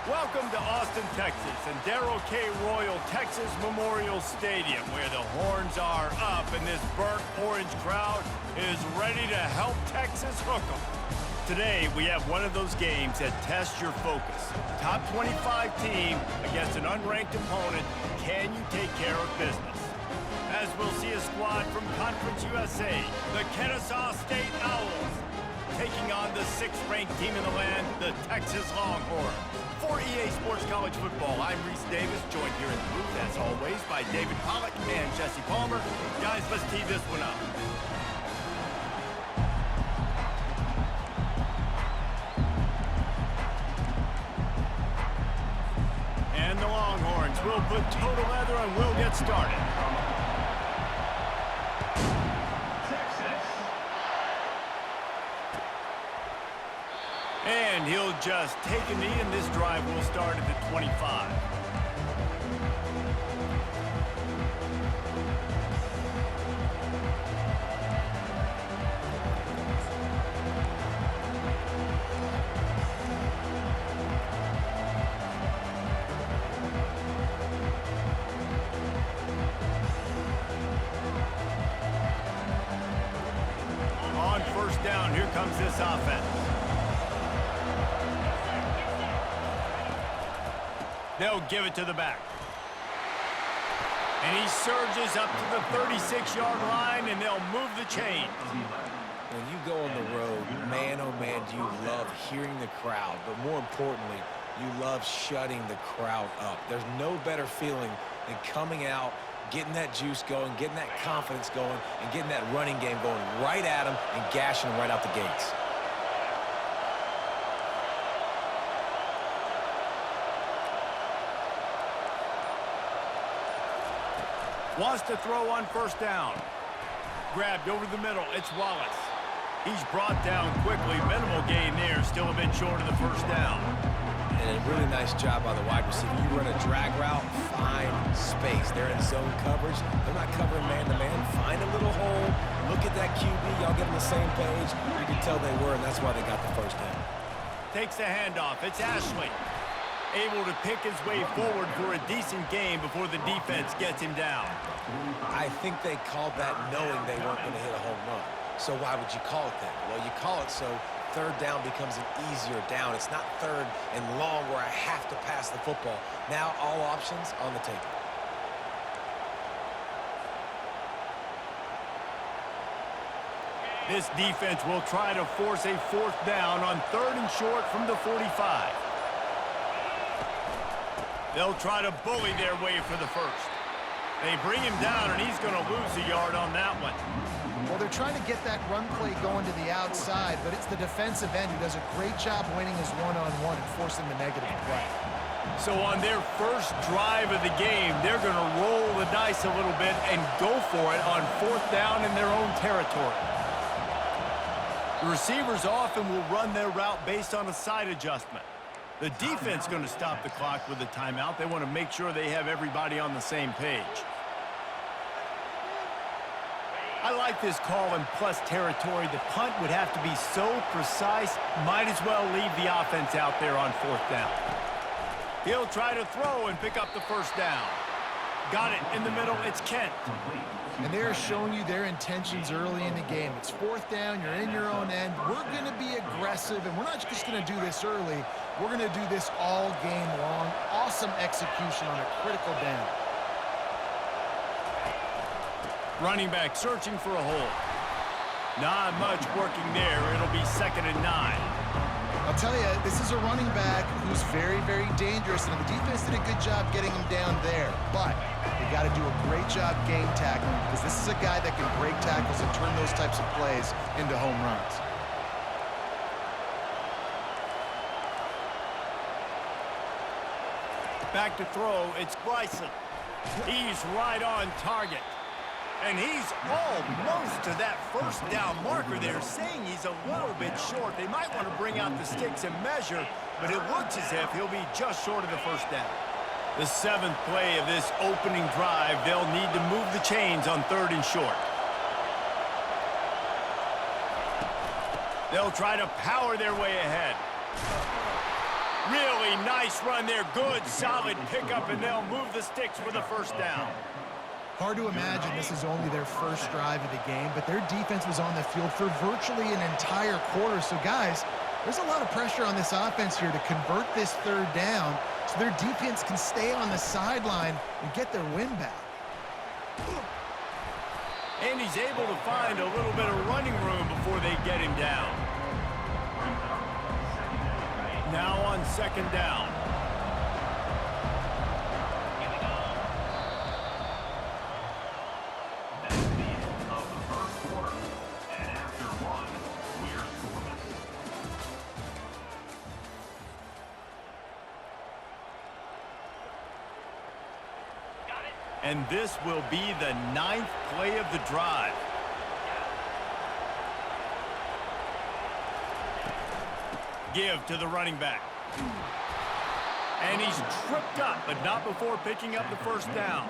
Welcome to Austin, Texas, and Darrell K. Royal Texas Memorial Stadium, where the horns are up and this burnt orange crowd is ready to help Texas hook 'em. Today, we have one of those games that tests your focus. Top 25 team against an unranked opponent. Can you take care of business? As we'll see a squad from Conference USA, the Kennesaw State Owls, taking on the 6th-ranked team in the land, the Texas Longhorns. For EA Sports College Football, I'm Reese Davis, joined here in the booth, as always, by David Pollack and Jesse Palmer. Guys, let's tee this one up. And the Longhorns will put total leather and we'll get started. And he'll just take a knee, and this drive will start at the 25. On first down, here comes this offense. They'll give it to the back. And he surges up to the 36-yard line, and they'll move the chains. When you go on the road, man, oh man, do you love hearing the crowd. But more importantly, you love shutting the crowd up. There's no better feeling than coming out, getting that juice going, getting that confidence going, and getting that running game going right at them and gashing them right out the gates. Wants to throw on first down. Grabbed over the middle. It's Wallace. He's brought down quickly. Minimal gain there. Still a bit short of the first down. And a really nice job by the wide receiver. You run a drag route, find space. They're in zone coverage. They're not covering man-to-man. Find a little hole. Look at that QB. Y'all get on the same page. You can tell they were, and that's why they got the first down. Takes the handoff. It's Ashley. Able to pick his way forward for a decent game before the defense gets him down. I think they called that knowing they weren't going to hit a home run. So why would you call it that? Well, you call it so third down becomes an easier down. It's not third and long where I have to pass the football. Now all options on the table. This defense will try to force a fourth down on 3rd and short from the 45. They'll try to bully their way for the first. They bring him down, and he's going to lose a yard on that one. Well, they're trying to get that run play going to the outside, but it's the defensive end who does a great job winning his one-on-one and forcing the negative play. So on their first drive of the game, they're going to roll the dice a little bit and go for it on 4th down in their own territory. The receivers often will run their route based on a side adjustment. The defense is going to stop the clock with a timeout. They want to make sure they have everybody on the same page. I like this call in plus territory. The punt would have to be so precise, might as well leave the offense out there on 4th down. He'll try to throw and pick up the first down. Got it in the middle. It's Kent. And they're showing you their intentions early in the game. It's 4th down. You're in your own end. We're going to be aggressive, and we're not just going to do this early. We're going to do this all game long. Awesome execution on a critical down. Running back searching for a hole. Not much working there. It'll be 2nd and 9. I'll tell you, this is a running back who's very, very dangerous, and the defense did a good job getting him down there. But they got to do a great job game tackling, because this is a guy that can break tackles and turn those types of plays into home runs. Back to throw, it's Bryson. He's right on target. And he's almost to that first down marker. They're saying he's a little bit short. They might want to bring out the sticks and measure, but it looks as if he'll be just short of the first down. The 7th play of this opening drive, they'll need to move the chains on 3rd and short. They'll try to power their way ahead. Really nice run there. Good, solid pickup, and they'll move the sticks for the first down. Hard to imagine this is only their first drive of the game, but their defense was on the field for virtually an entire quarter. So, guys, there's a lot of pressure on this offense here to convert this 3rd down so their defense can stay on the sideline and get their win back. And he's able to find a little bit of running room before they get him down. Now on 2nd down. And this will be the 9th play of the drive. Give to the running back. And he's tripped up, but not before picking up the first down.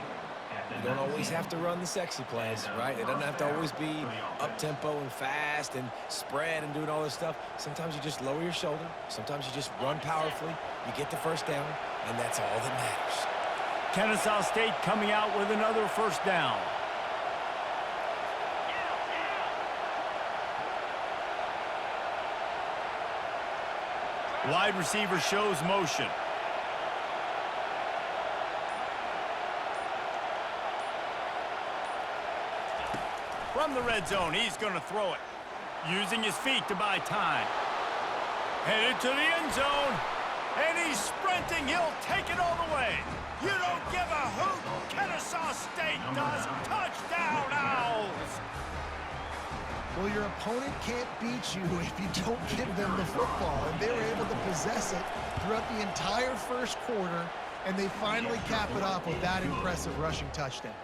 You don't always have to run the sexy plays, right? It doesn't have to always be up-tempo and fast and spread and doing all this stuff. Sometimes you just lower your shoulder. Sometimes you just run powerfully. You get the first down, and that's all that matters. Kennesaw State coming out with another first down. Wide receiver shows motion. From the red zone, he's going to throw it. Using his feet to buy time. Headed to the end zone. And he's sprinting. He'll take it all the way. You don't give a hoot. Kennesaw State does. Touchdown, Owls. Well, your opponent can't beat you if you don't give them the football. And they were able to possess it throughout the entire first quarter, and they finally cap it off with that impressive rushing touchdown.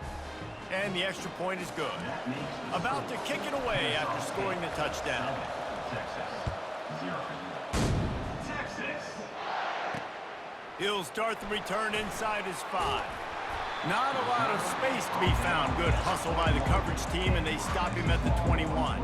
And the extra point is good. About to kick it away after scoring the touchdown. He'll start the return inside his 5. Not a lot of space to be found. Good hustle by the coverage team, and they stop him at the 21.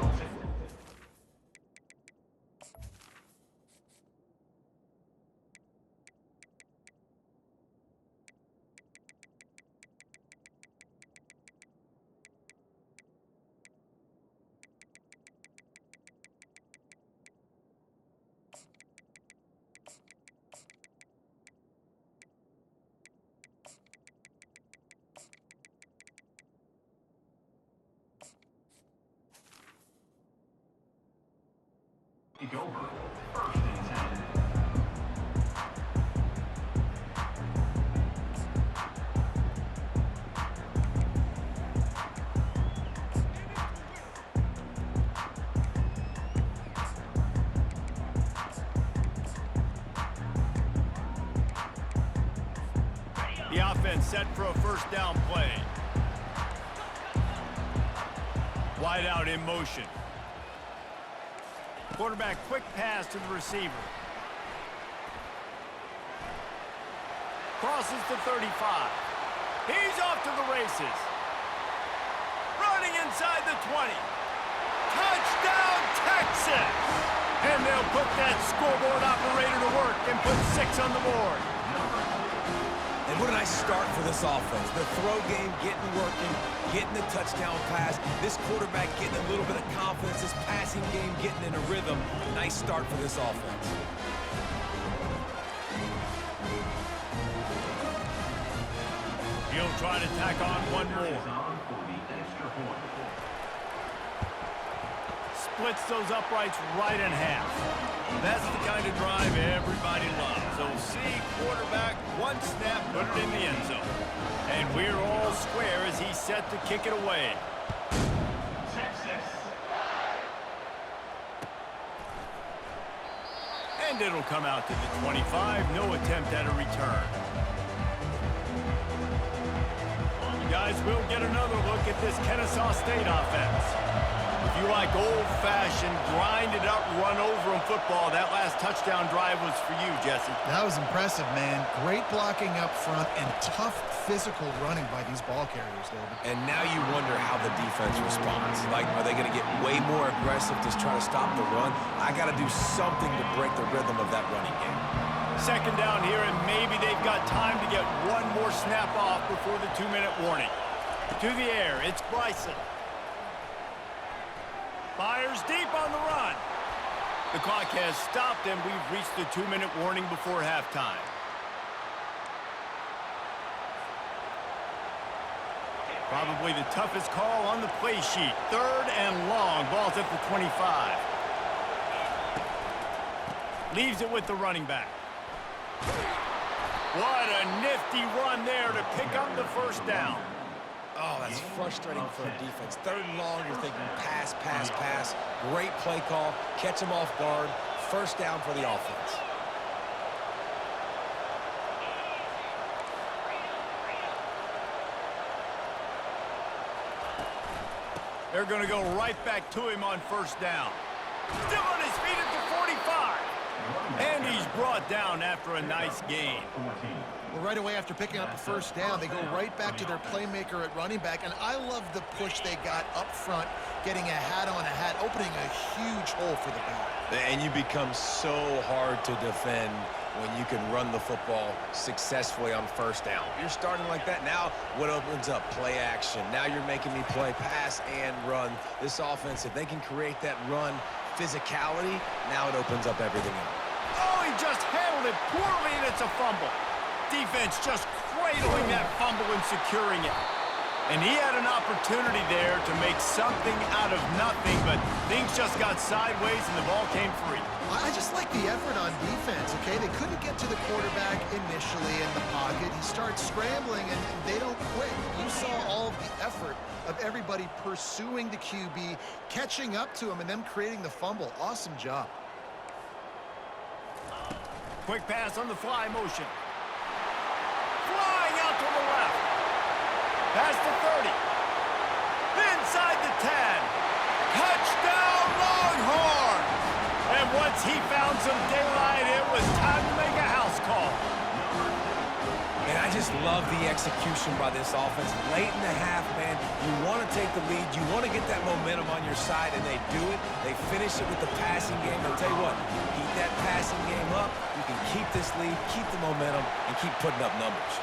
Over. 1st and 10. The offense set for a first down play. Wide out in motion. Quarterback quick pass to the receiver. Crosses the 35. He's off to the races. Running inside the 20. Touchdown, Texas! And they'll put that scoreboard operator to work and put 6 on the board. And what a nice start for this offense. The throw game getting working, getting the touchdown pass. This quarterback getting a little bit of confidence. This passing game getting in a rhythm. Nice start for this offense. He'll try to tack on one more. Splits those uprights right in half. That's the kind of drive everybody loves. So see quarterback, one snap, put it in the end zone. And we're all square as he's set to kick it away. And it'll come out to the 25. No attempt at a return. guys, we'll get another look at this Kennesaw State offense. If you like old-fashioned, grinded-up, run-over in football, that last touchdown drive was for you, Jesse. That was impressive, man. Great blocking up front and tough physical running by these ball carriers, David. And now you wonder how the defense responds. Like, are they going to get way more aggressive to try to stop the run? I got to do something to break the rhythm of that running game. Second down here, and maybe they've got time to get one more snap off before the 2-minute warning. To the air, it's Bryson. Fires deep on the run. The clock has stopped, and we've reached the 2-minute warning before halftime. Probably the toughest call on the play sheet. 3rd and long. Ball's at the 25. Leaves it with the running back. What a nifty run there to pick up the first down. Oh, that's frustrating for a defense. 3rd and long, you're thinking pass, pass, pass. Great play call. Catch them off guard. First down for the offense. They're going to go right back to him on first down. Still on his feet at the 45. And he's brought down after a nice gain. Well, right away after picking up the first down, they go right back to their playmaker at running back. And I love the push they got up front, getting a hat on a hat, opening a huge hole for the back. And you become so hard to defend when you can run the football successfully on first down. You're starting like that. Now what opens up? Play action. Now you're making me play pass and run. This offense, if they can create that run physicality, now it opens up everything else. Oh, he just handled it poorly, and it's a fumble. Defense just cradling that fumble and securing it. And he had an opportunity there to make something out of nothing, but things just got sideways and the ball came free. I just like the effort on defense, okay? They couldn't get to the quarterback initially in the pocket. He starts scrambling, and they don't quit. You saw all of the effort of everybody pursuing the QB, catching up to him, and then creating the fumble. Awesome job. Quick pass on the fly motion. Flying out to the left. Past the 30. Inside the 10. Touchdown Longhorns! And once he found some daylight, it was time to make a house call. And I just love the execution by this offense. Late in the half, man, you want to take the lead. You want to get that momentum on your side, and they do it. They finish it with the passing game. I'll tell you what, keep that passing game up. You can keep this lead, keep the momentum, and keep putting up numbers.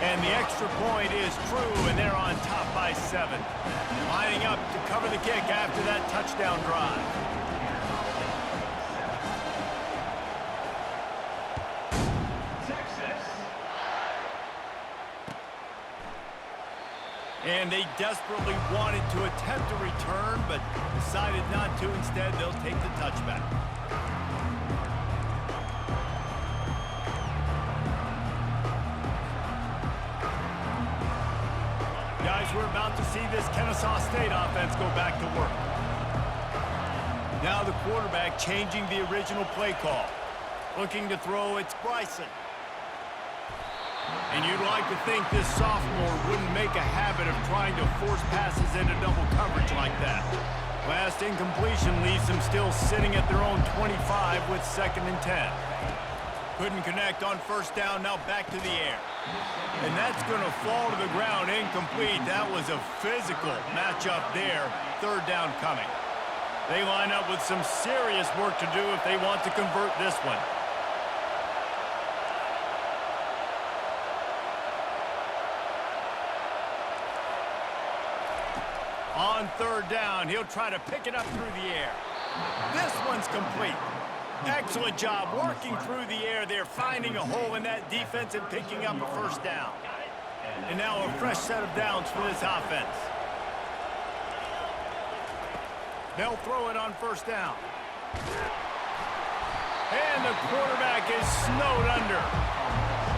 And the extra point is true, and they're on top by 7. Lining up to cover the kick after that touchdown drive. And they desperately wanted to attempt a return, but decided not to. Instead, they'll take the touchback. Guys, we're about to see this Kennesaw State offense go back to work. Now the quarterback changing the original play call. Looking to throw, it's Bryson. And you'd like to think this sophomore wouldn't make a habit of trying to force passes into double coverage like that. Last incompletion leaves them still sitting at their own 25 with 2nd and 10. Couldn't connect on first down, now back to the air. And that's going to fall to the ground, incomplete. That was a physical matchup there. 3rd down coming. They line up with some serious work to do if they want to convert this one. On 3rd down, he'll try to pick it up through the air. This one's complete. Excellent job working through the air there, finding a hole in that defense and picking up a first down. And now a fresh set of downs for this offense. They'll throw it on first down. And the quarterback is snowed under.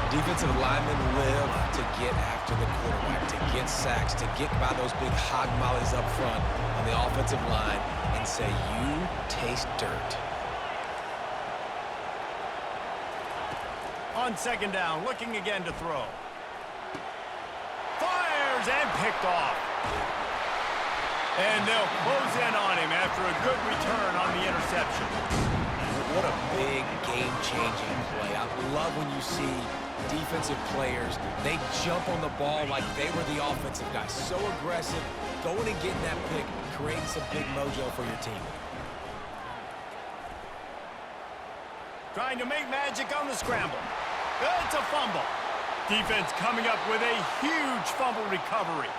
Defensive linemen live to get after the quarterback, to get sacks, to get by those big hog mollies up front on the offensive line and say, you taste dirt. On 2nd down, looking again to throw. Fires fires and picked off. And they'll close in on him after a good return on the interception. What a big game-changing play. I love when you see defensive players, they jump on the ball like they were the offensive guys. So aggressive, going and getting that pick, creating some big mojo for your team. Trying to make magic on the scramble. It's a fumble. Defense coming up with a huge fumble recovery.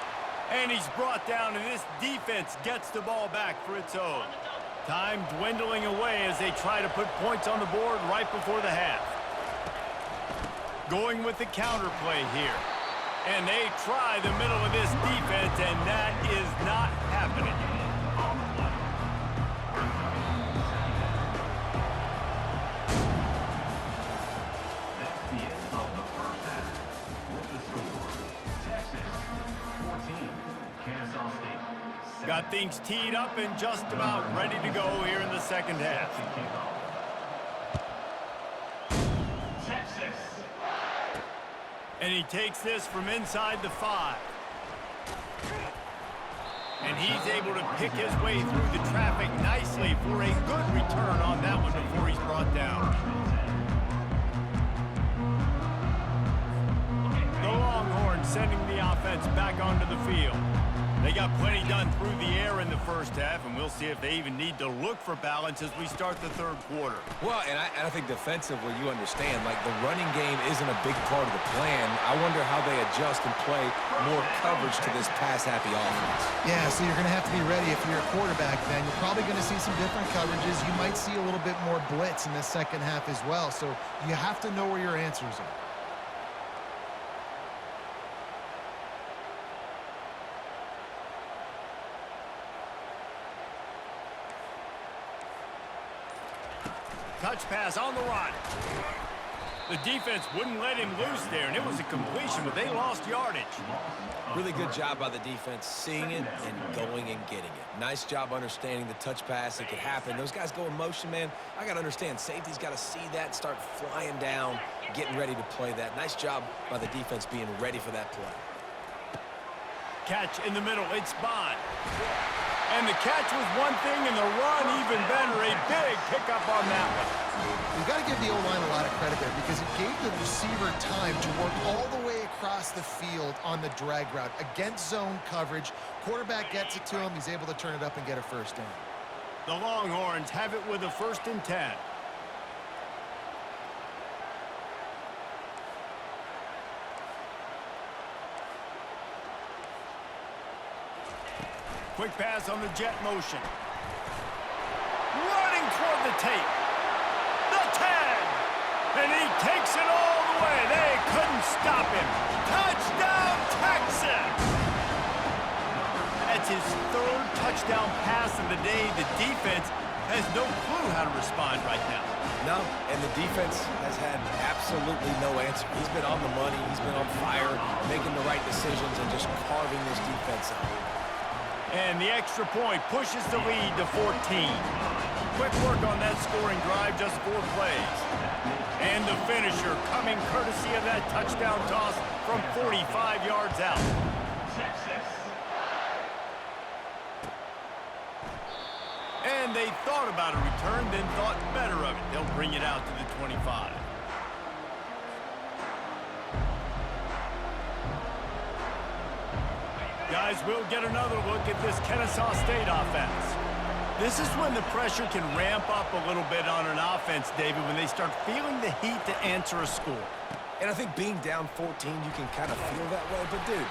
And he's brought down, and this defense gets the ball back for its own. Time dwindling away as they try to put points on the board right before the half. Going with the counter play here. And they try the middle of this defense, and that is not happening. That's the end of the first half. With the score, Texas 14, Kennesaw State 7. Got things teed up and just about ready to go here in the second half. Texas. And he takes this from inside the 5. And he's able to pick his way through the traffic nicely for a good return on that one before he's brought down. The Longhorns sending the offense back onto the field. They got plenty done through the air in the first half, and we'll see if they even need to look for balance as we start the third quarter. Well, and I think defensively, you understand, like the running game isn't a big part of the plan. I wonder how they adjust and play more coverage to this pass-happy offense. Yeah, so you're going to have to be ready if you're a quarterback then. You're probably going to see some different coverages. You might see a little bit more blitz in the second half as well. So you have to know where your answers are. Touch pass on the run. The defense wouldn't let him loose there, and it was a completion, but they lost yardage. Really good job by the defense, seeing it and going and getting it. Nice job understanding the touch pass. It could happen. Those guys go in motion, man. I got to understand, safety's got to see that, start flying down, getting ready to play that. Nice job by the defense being ready for that play. Catch in the middle. It's Bond. And the catch was one thing, and the run even better. A big pickup on that one. You've got to give the O-line a lot of credit there because it gave the receiver time to work all the way across the field on the drag route. Against zone coverage, quarterback gets it to him. He's able to turn it up and get a first down. The Longhorns have it with a 1st and 10. Quick pass on the jet motion. Running toward the tape. The 10. And he takes it all the way. They couldn't stop him. Touchdown, Texas! That's his 3rd touchdown pass of the day. The defense has no clue how to respond right now. No, and the defense has had absolutely no answer. He's been on the money. He's been on fire, making the right decisions and just carving this defense up. And the extra point pushes the lead to 14. Quick work on that scoring drive, just 4 plays. And the finisher coming courtesy of that touchdown toss from 45 yards out. And they thought about a return, then thought better of it. They'll bring it out to the 25. Guys, we'll get another look at this Kennesaw State offense. This is when the pressure can ramp up a little bit on an offense, David, when they start feeling the heat to answer a score. And I think being down 14, you can kind of feel that way. But, dude,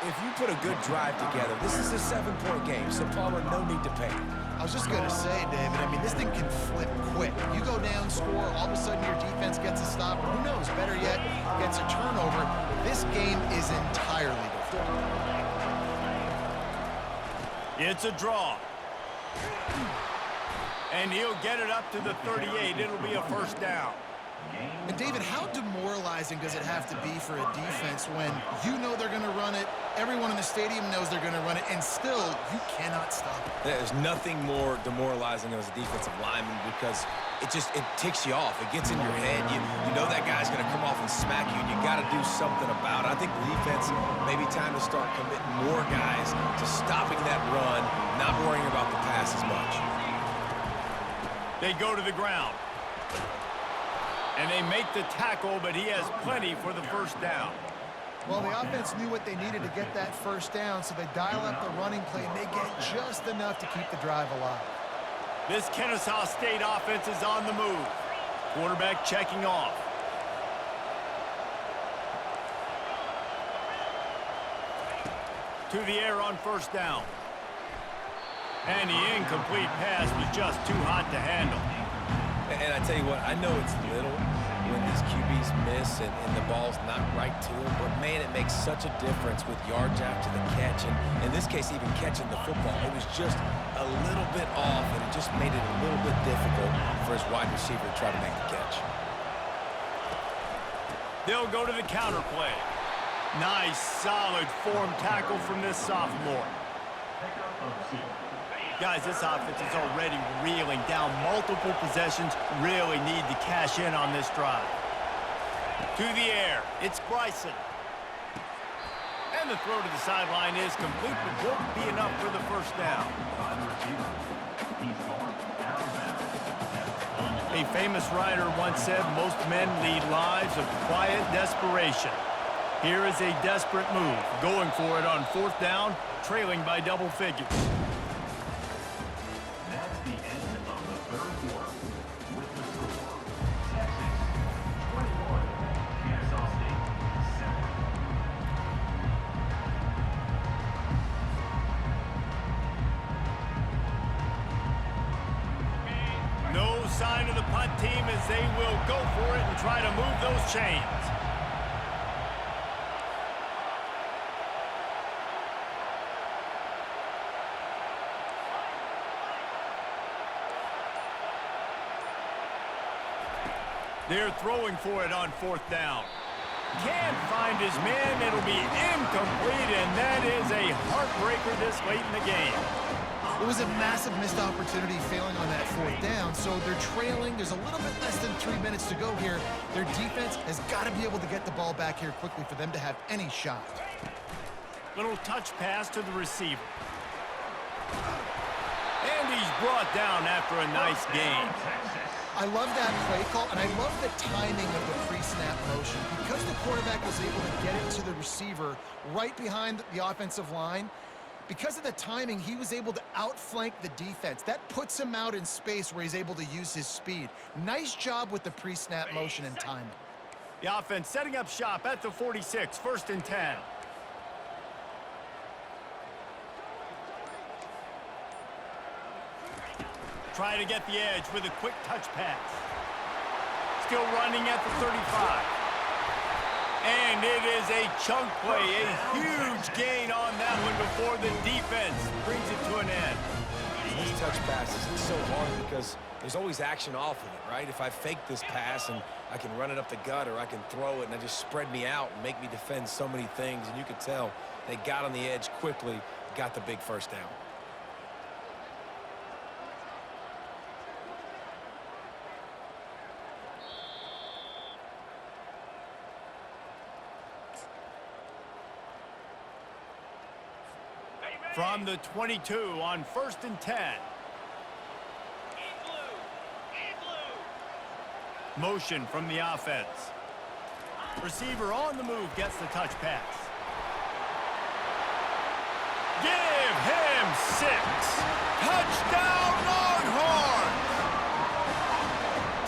if you put a good drive together, this is a 7-point game, so Palmer, no need to panic. I was just going to say, David, I mean, this thing can flip quick. You go down, score, all of a sudden your defense gets a stop, or who knows, better yet, gets a turnover. This game is entirely different. It's a draw. And he'll get it up to the 38. It'll be a 1st down. And David, how demoralizing does it have to be for a defense when you know they're going to run it, everyone in the stadium knows they're going to run it, and still you cannot stop it? There's nothing more demoralizing as a defensive lineman because it ticks you off. It gets in your head. You know that guy's going to come off and smack you, and you got to do something about it. I think the defense, maybe time to start committing more guys to stopping that run, not worrying about the pass as much. They go to the ground. And they make the tackle, but he has plenty for the first down. Well, the offense knew what they needed to get that first down, so they dial up the running play, and they get just enough to keep the drive alive. This Kennesaw State offense is on the move. Quarterback checking off. To the air on first down. And the incomplete pass was just too hot to handle. And I tell you what, I know it's little when these QBs miss and the ball's not right to them, but man, it makes such a difference with yards after the catch. And in this case, even catching the football, it was just a little bit off, and it just made it a little bit difficult for his wide receiver to try to make the catch. They'll go to the counter play. Nice, solid form tackle from this sophomore. Guys, this offense is already reeling down multiple possessions. Really need to cash in on this drive. To the air, it's Bryson. And the throw to the sideline is complete, but won't be enough for the first down. A famous writer once said, most men lead lives of quiet desperation. Here is a desperate move, going for it on fourth down, trailing by double figures. That's the end of the third quarter. With the score, Texas 21, Kennesaw State 7. No sign of the punt team as they will go for it and try to move those chains. They're throwing for it on fourth down. Can't find his man. It'll be incomplete, and that is a heartbreaker this late in the game. It was a massive missed opportunity failing on that fourth down, so they're trailing. There's a little bit less than 3 minutes to go here. Their defense has got to be able to get the ball back here quickly for them to have any shot. Little touch pass to the receiver. And he's brought down after a nice gain. I love that play call, and I love the timing of the pre-snap motion. Because the quarterback was able to get it to the receiver right behind the offensive line, because of the timing, he was able to outflank the defense. That puts him out in space where he's able to use his speed. Nice job with the pre-snap motion and timing. The offense setting up shop at the 46, 1st and 10. Try to get the edge with a quick touch pass. Still running at the 35. And it is a chunk play, a huge gain on that one before the defense brings it to an end. These touch passes, it's so hard because there's always action off of it, right? If I fake this pass and I can run it up the gut or I can throw it and it just spread me out and make me defend so many things, and you could tell they got on the edge quickly, got the big first down. From the 22 on 1st and 10. Motion from the offense. Receiver on the move gets the touch pass. Give him 6. Touchdown Longhorns!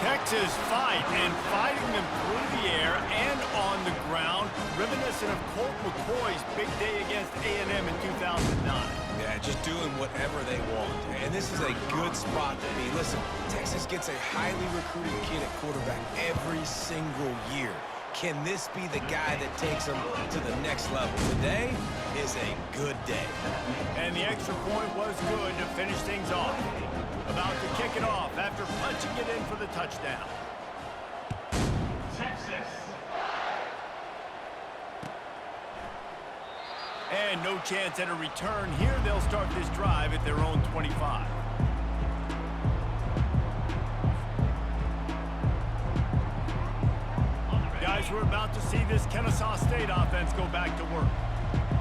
Texas fighting them through the air and on the ground, reminiscent of Colt McCoy's big day against A&M in 2009. Yeah, just doing whatever they want. And this is a good spot to be. Listen, Texas gets a highly recruited kid at quarterback every single year. Can this be the guy that takes them to the next level? Today is a good day. And the extra point was good to finish things off. About to kick it off after punching it in for the touchdown. And no chance at a return here. They'll start this drive at their own 25. Guys, we're about to see this Kennesaw State offense go back to work.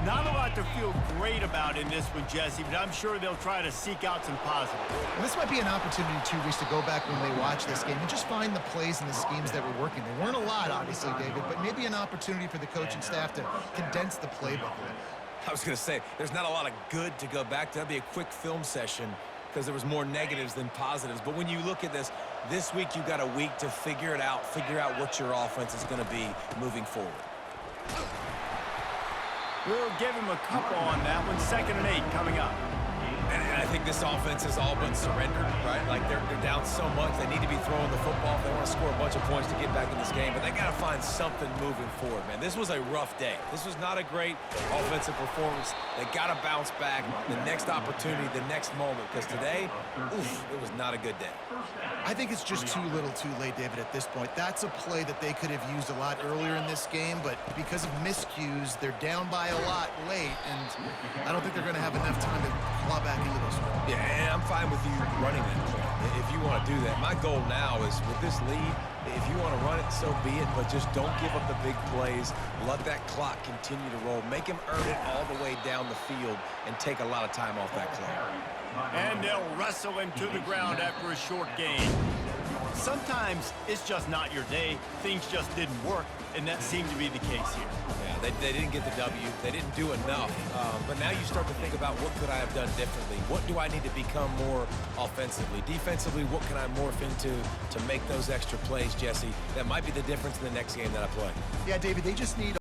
Not a lot to feel great about in this one, Jesse, but I'm sure they'll try to seek out some positives. Well, this might be an opportunity, too, Reese, to go back when they watch this game and just find the plays and the schemes that were working. There weren't a lot, obviously, David, but maybe an opportunity for the coaching staff to condense the playbook a little. I was going to say, there's not a lot of good to go back to. That'd be a quick film session because there was more negatives than positives. But when you look at this week you've got a week to figure it out, figure out what your offense is going to be moving forward. We'll give him a couple on that one. 2nd and 8 coming up. And I think this offense is all but surrendered, right? Like they're down so much. They need to be throwing the football if they want to score a bunch of points to get back in this game. But they got to find something moving forward, man. This was a rough day. This was not a great offensive performance. They got to bounce back. The next opportunity, the next moment. Because today, oof, it was not a good day. I think it's just too little too late, David, at this point. That's a play that they could have used a lot earlier in this game, but because of miscues, they're down by a lot late, and I don't think they're going to have enough time to claw back into this one. Yeah, and I'm fine with you running that play if you want to do that. My goal now is with this lead, if you want to run it, so be it, but just don't give up the big plays. Let that clock continue to roll. Make him earn it all the way down the field and take a lot of time off that clock. And they'll wrestle him to the ground after a short gain. Sometimes it's just not your day. Things just didn't work, and that seemed to be the case here. Yeah, they didn't get the W. They didn't do enough. But now you start to think about what could I have done differently? What do I need to become more offensively? Defensively, what can I morph into to make those extra plays, Jesse? That might be the difference in the next game that I play. Yeah, David, they just need